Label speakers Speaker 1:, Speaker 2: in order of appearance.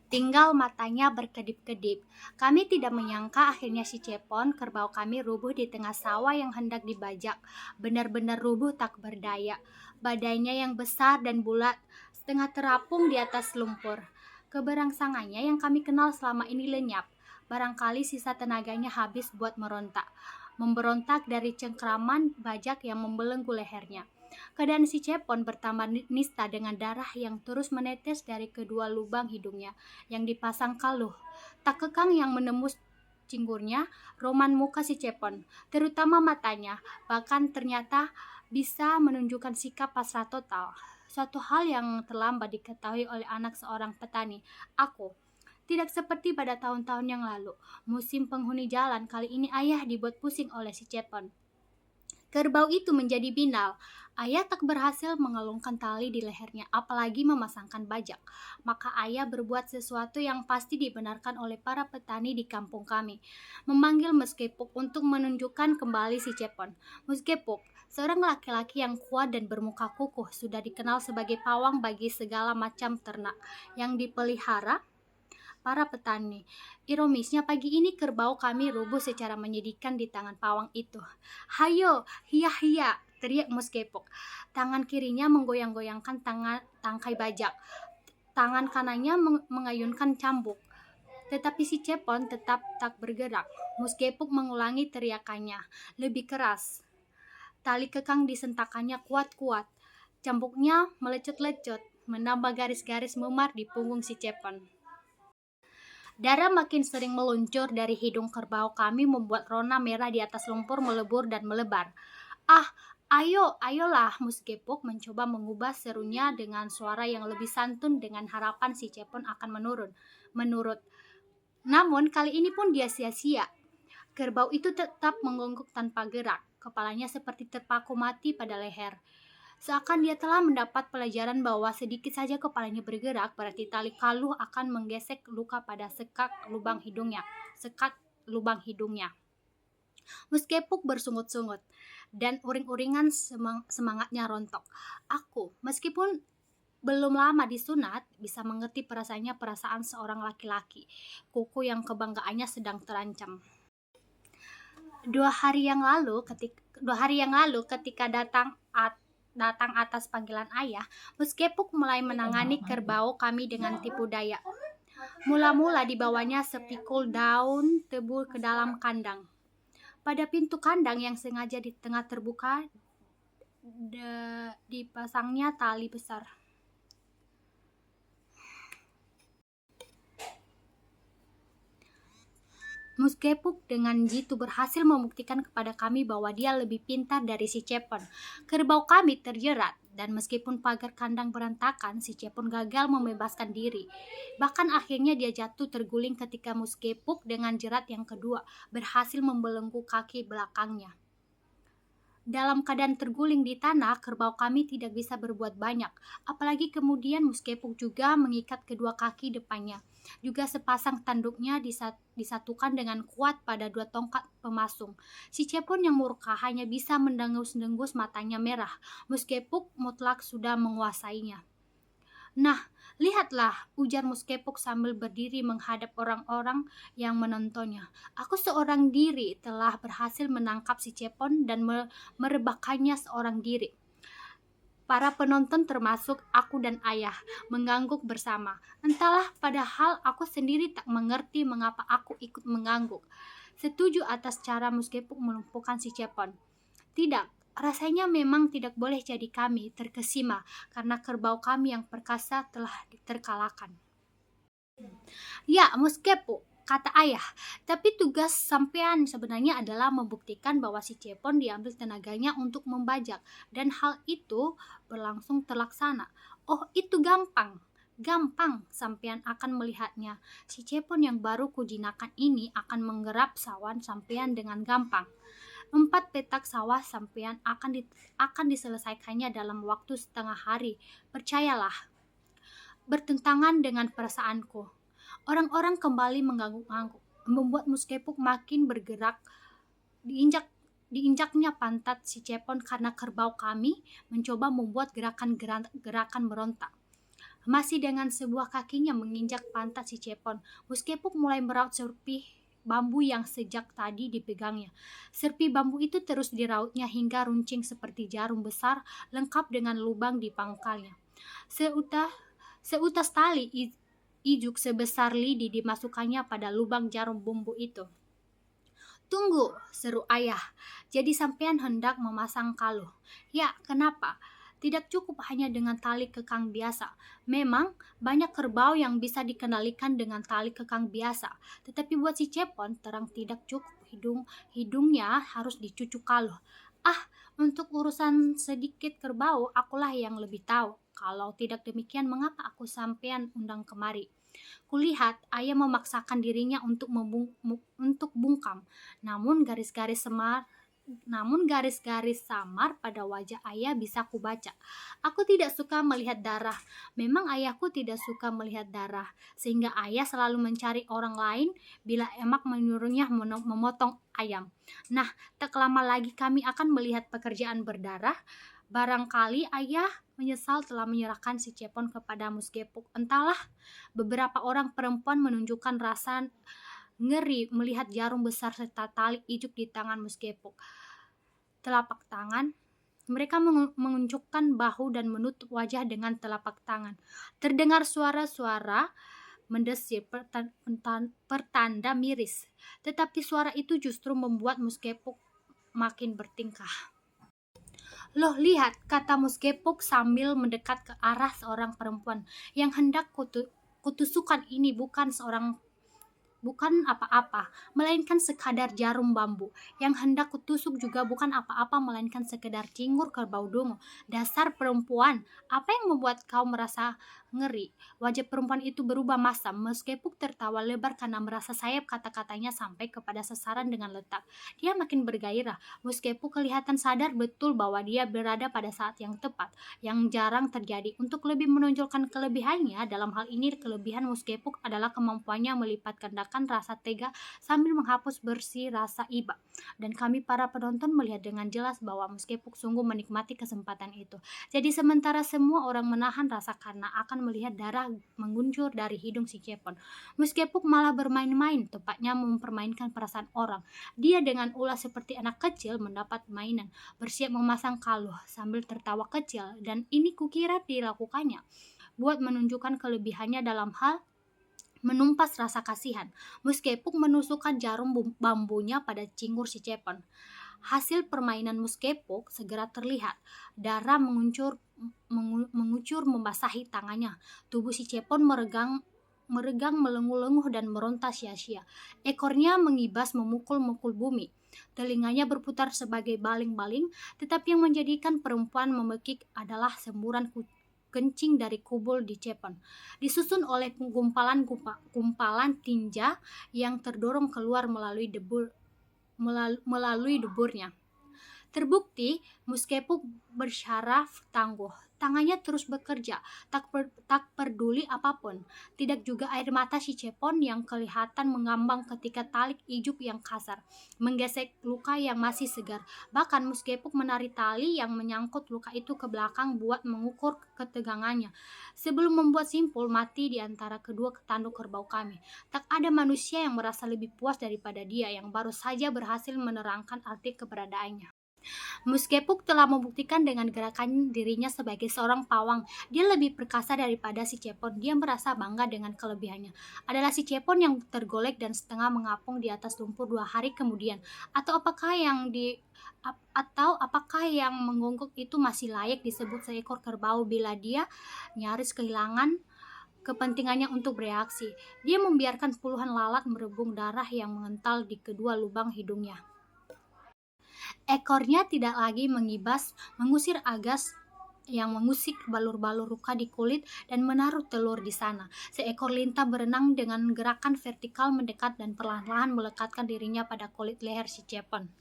Speaker 1: tinggal matanya berkedip-kedip. Kami tidak menyangka akhirnya si Cepon, kerbau kami, rubuh di tengah sawah yang hendak dibajak. Benar-benar rubuh tak berdaya. Badannya yang besar dan bulat, setengah terapung di atas lumpur. Keberangsangannya yang kami kenal selama ini lenyap. Barangkali sisa tenaganya habis buat memberontak dari cengkraman bajak yang membelenggu lehernya. Keadaan si Cepon bertambah nista dengan darah yang terus menetes dari kedua lubang hidungnya yang dipasang kaluh. Tak kekang yang menembus cinggurnya, roman muka si Cepon, terutama matanya, bahkan ternyata bisa menunjukkan sikap pasrah total. Suatu hal yang terlambat diketahui oleh anak seorang petani, aku. Tidak seperti pada tahun-tahun yang lalu, musim penghuni jalan kali ini ayah dibuat pusing oleh si Cepon. Kerbau itu menjadi binal. Ayah tak berhasil mengelungkan tali di lehernya, apalagi memasangkan bajak. Maka ayah berbuat sesuatu yang pasti dibenarkan oleh para petani di kampung kami. Memanggil Muskepuk untuk menunjukkan kembali si Cepon. Muskepuk, seorang laki-laki yang kuat dan bermuka kukuh, sudah dikenal sebagai pawang bagi segala macam ternak yang dipelihara para petani. Ironisnya pagi ini kerbau kami rubuh secara menyedihkan di tangan pawang itu. "Hayo, hiya-hiya!" teriak Muskepuk. Tangan kirinya menggoyang-goyangkan tangkai bajak. Tangan kanannya mengayunkan cambuk. Tetapi si Cepon tetap tak bergerak. Muskepuk mengulangi teriakannya, lebih keras. Tali kekang disentakannya kuat-kuat. Cambuknya melecut-lecut, menambah garis-garis memar di punggung si Cepon. Darah makin sering meluncur dari hidung kerbau kami membuat rona merah di atas lumpur melebur dan melebar. "Ah, ayolah!" Muskepuk mencoba mengubah serunya dengan suara yang lebih santun dengan harapan si Cepon akan menurut. Namun kali ini pun dia sia-sia. Kerbau itu tetap mengonggok tanpa gerak, kepalanya seperti terpaku mati pada leher. Seakan dia telah mendapat pelajaran bahwa sedikit saja kepalanya bergerak, berarti tali kaluh akan menggesek luka pada sekat lubang hidungnya. Muskepuk bersungut-sungut, dan uring-uringan semangatnya rontok. Aku, meskipun belum lama disunat, bisa mengerti perasaan seorang laki-laki, kuku yang kebanggaannya sedang terancam. Dua hari yang lalu ketika datang atas panggilan ayah, Muskepuk mulai menangani kerbau kami dengan tipu daya. Mula-mula dibawanya sepikul daun tebu ke dalam kandang. Pada pintu kandang yang sengaja di tengah terbuka, dipasangnya tali besar. Muskepuk dengan jitu berhasil membuktikan kepada kami bahwa dia lebih pintar dari si Cepon. Kerbau kami terjerat, dan meskipun pagar kandang berantakan, si Cepon gagal membebaskan diri. Bahkan akhirnya dia jatuh terguling ketika Muskepuk dengan jerat yang kedua berhasil membelenggu kaki belakangnya. Dalam keadaan terguling di tanah, kerbau kami tidak bisa berbuat banyak. Apalagi kemudian Muskepuk juga mengikat kedua kaki depannya. Juga sepasang tanduknya disatukan dengan kuat pada dua tongkat pemasung. Si Cepon yang murka hanya bisa mendengus-dengus, matanya merah. Muskepuk mutlak sudah menguasainya. "Nah, lihatlah," ujar Muskepuk sambil berdiri menghadap orang-orang yang menontonnya. "Aku seorang diri telah berhasil menangkap si Cepon dan merebahkannya seorang diri." Para penonton termasuk aku dan ayah mengangguk bersama. Entahlah, padahal aku sendiri tak mengerti mengapa aku ikut mengangguk. Setuju atas cara Muskepuk melumpuhkan si Cepon. Tidak, rasanya memang tidak boleh jadi kami terkesima karena kerbau kami yang perkasa telah terkalahkan. "Ya, Muskepuk," kata ayah, "tapi tugas sampean sebenarnya adalah membuktikan bahwa si Cepon diambil tenaganya untuk membajak, dan hal itu berlangsung terlaksana." "Oh, itu gampang. Gampang, sampean akan melihatnya. Si Cepon yang baru kujinakan ini akan menggerap sawan sampean dengan gampang. 4 petak sawah sampean akan diselesaikannya dalam waktu setengah hari. Percayalah." Bertentangan dengan perasaanku. Orang-orang kembali mengangguk-angguk, membuat Muskepuk makin bergerak. Diinjaknya pantat si Cepon karena kerbau kami mencoba membuat gerakan berontak. Masih dengan sebuah kakinya menginjak pantat si Cepon, Muskepuk mulai meraut serpih bambu yang sejak tadi dipegangnya. Serpi bambu itu terus dirautnya hingga runcing seperti jarum besar, lengkap dengan lubang di pangkalnya. Seutas, seutas tali ijuk sebesar lidi dimasukkannya pada lubang jarum bambu itu. "Tunggu," seru ayah. "Jadi sampean hendak memasang kalung?" "Ya, kenapa? Tidak cukup hanya dengan tali kekang biasa. Memang banyak kerbau yang bisa dikendalikan dengan tali kekang biasa, tetapi buat si Cepon terang tidak cukup. Hidungnya harus dicucuk kalung. Ah, untuk urusan sedikit kerbau, akulah yang lebih tahu. Kalau tidak demikian, mengapa aku sampean undang kemari?" Kulihat ayah memaksakan dirinya untuk bungkam, namun garis-garis samar pada wajah ayah bisa kubaca. "Aku tidak suka melihat darah." Memang ayahku tidak suka melihat darah, sehingga ayah selalu mencari orang lain bila emak menyuruhnya memotong ayam. Nah, tak lama lagi kami akan melihat pekerjaan berdarah. Barangkali ayah menyesal telah menyerahkan si Cepon kepada Muskepuk. Entahlah, beberapa orang perempuan menunjukkan rasa ngeri melihat jarum besar serta tali ijuk di tangan Muskepuk. Telapak tangan mereka mengunjukkan bahu dan menutup wajah dengan telapak tangan. Terdengar suara-suara mendesir pertanda miris, tetapi suara itu justru membuat Muskepuk makin bertingkah. "Loh, lihat," kata Muskepuk sambil mendekat ke arah seorang perempuan. "Yang hendak kutusukkan ini bukan apa-apa, melainkan sekadar jarum bambu. Yang hendak kutusuk juga bukan apa-apa, melainkan sekedar cingur kerbau dungu. Dasar perempuan, apa yang membuat kau merasa ngeri?" Wajah perempuan itu berubah masam. Muskepuk tertawa lebar karena merasa sayap kata-katanya sampai kepada sasaran dengan letak. Dia makin bergairah. Muskepuk kelihatan sadar betul bahwa dia berada pada saat yang tepat, yang jarang terjadi. Untuk lebih menonjolkan kelebihannya, dalam hal ini kelebihan Muskepuk adalah kemampuannya melipat gandakan rasa tega sambil menghapus bersih rasa iba. Dan kami para penonton melihat dengan jelas bahwa Muskepuk sungguh menikmati kesempatan itu. Jadi sementara semua orang menahan rasa karena akan melihat darah menguncur dari hidung si Cepon, Muskepuk malah bermain-main, tepatnya mempermainkan perasaan orang. Dia dengan ulas seperti anak kecil mendapat mainan, bersiap memasang kalung sambil tertawa kecil, dan ini kukira dilakukannya buat menunjukkan kelebihannya dalam hal menumpas rasa kasihan. Muskepuk menusukkan jarum bambunya pada cingur si Cepon. Hasil permainan Muskepuk segera terlihat. Darah mengucur membasahi tangannya. Tubuh si Cepon meregang melenguh-lenguh dan meronta sia-sia. Ekornya mengibas memukul-mukul bumi. Telinganya berputar sebagai baling-baling, tetapi yang menjadikan perempuan memekik adalah semburan kencing dari kubul di Cepon, disusun oleh gumpalan tinja yang terdorong keluar melalui deburnya. Terbukti Muskepuk bersyaraf tangguh. Tangannya terus bekerja, tak peduli apapun. Tidak juga air mata si Cepon yang kelihatan mengambang ketika tali ijuk yang kasar menggesek luka yang masih segar. Bahkan Muskepuk menarik tali yang menyangkut luka itu ke belakang buat mengukur ketegangannya. Sebelum membuat simpul mati di antara kedua tanduk kerbau kami, tak ada manusia yang merasa lebih puas daripada dia yang baru saja berhasil menerangkan arti keberadaannya. Muskepuk telah membuktikan dengan gerakan dirinya sebagai seorang pawang. Dia lebih perkasa daripada si Cepon. Dia merasa bangga dengan kelebihannya. Adalah si Cepon yang tergolek dan setengah mengapung di atas lumpur 2 hari kemudian. Atau apakah yang menggongkok itu masih layak disebut seekor kerbau bila dia nyaris kehilangan kepentingannya untuk bereaksi. Dia membiarkan puluhan lalat merebung darah yang mengental di kedua lubang hidungnya. Ekornya tidak lagi mengibas, mengusir agas yang mengusik balur-balur luka di kulit dan menaruh telur di sana. Seekor lintah berenang dengan gerakan vertikal mendekat dan perlahan-lahan melekatkan dirinya pada kulit leher si Cepon.